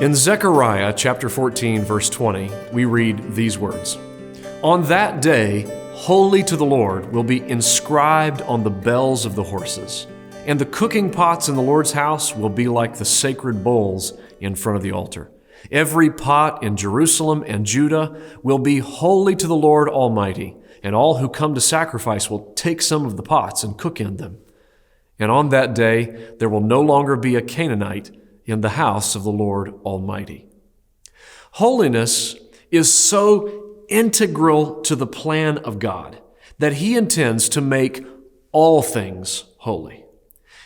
In Zechariah chapter 14, verse 20, we read these words, "On that day, holy to the Lord will be inscribed on the bells of the horses, and the cooking pots in the Lord's house will be like the sacred bowls in front of the altar. Every pot in Jerusalem and Judah will be holy to the Lord Almighty, and all who come to sacrifice will take some of the pots and cook in them. And on that day, there will no longer be a Canaanite in the house of the Lord Almighty." Holiness is so integral to the plan of God that He intends to make all things holy.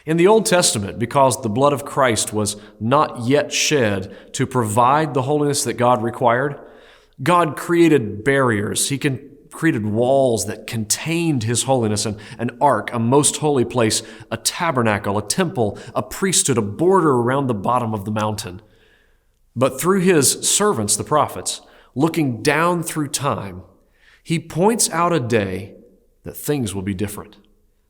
In the Old Testament, because the blood of Christ was not yet shed to provide the holiness that God required, God created barriers. He created walls that contained His holiness, an ark, a most holy place, a tabernacle, a temple, a priesthood, a border around the bottom of the mountain. But through His servants, the prophets, looking down through time, He points out a day that things will be different.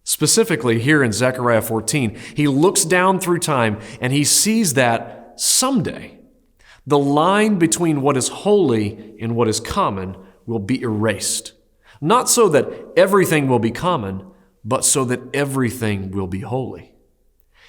Specifically, here in Zechariah 14, He looks down through time and He sees that someday the line between what is holy and what is common will be erased. Not so that everything will be common, but so that everything will be holy.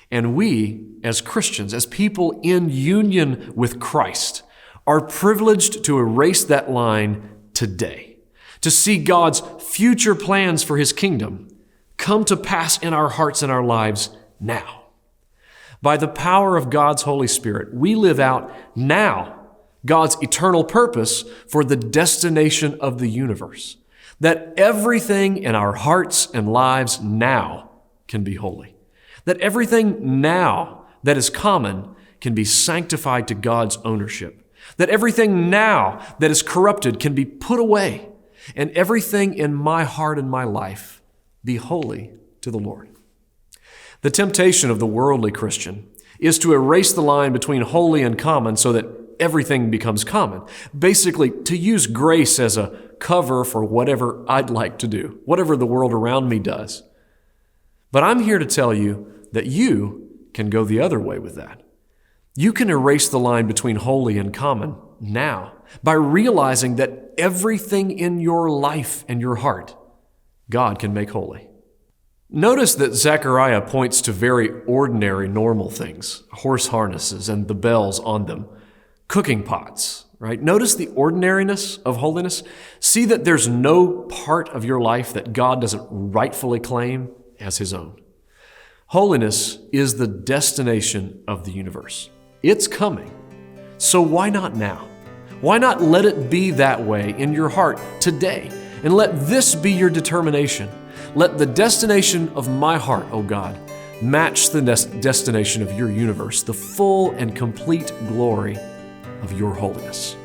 And we, as Christians, as people in union with Christ, are privileged to erase that line today, to see God's future plans for His kingdom come to pass in our hearts and our lives now. By the power of God's Holy Spirit, we live out now God's eternal purpose for the destination of the universe, that everything in our hearts and lives now can be holy, that everything now that is common can be sanctified to God's ownership, that everything now that is corrupted can be put away, and everything in my heart and my life be holy to the Lord. The temptation of the worldly Christian is to erase the line between holy and common so that everything becomes common. Basically, to use grace as a cover for whatever I'd like to do, whatever the world around me does. But I'm here to tell you that you can go the other way with that. You can erase the line between holy and common now by realizing that everything in your life and your heart, God can make holy. Notice that Zechariah points to very ordinary, normal things, horse harnesses and the bells on them, cooking pots, right? Notice the ordinariness of holiness. See that there's no part of your life that God doesn't rightfully claim as His own. Holiness is the destination of the universe. It's coming. So why not now? Why not let it be that way in your heart today? And let this be your determination. Let the destination of my heart, O God, match the destination of your universe, the full and complete glory of your holiness.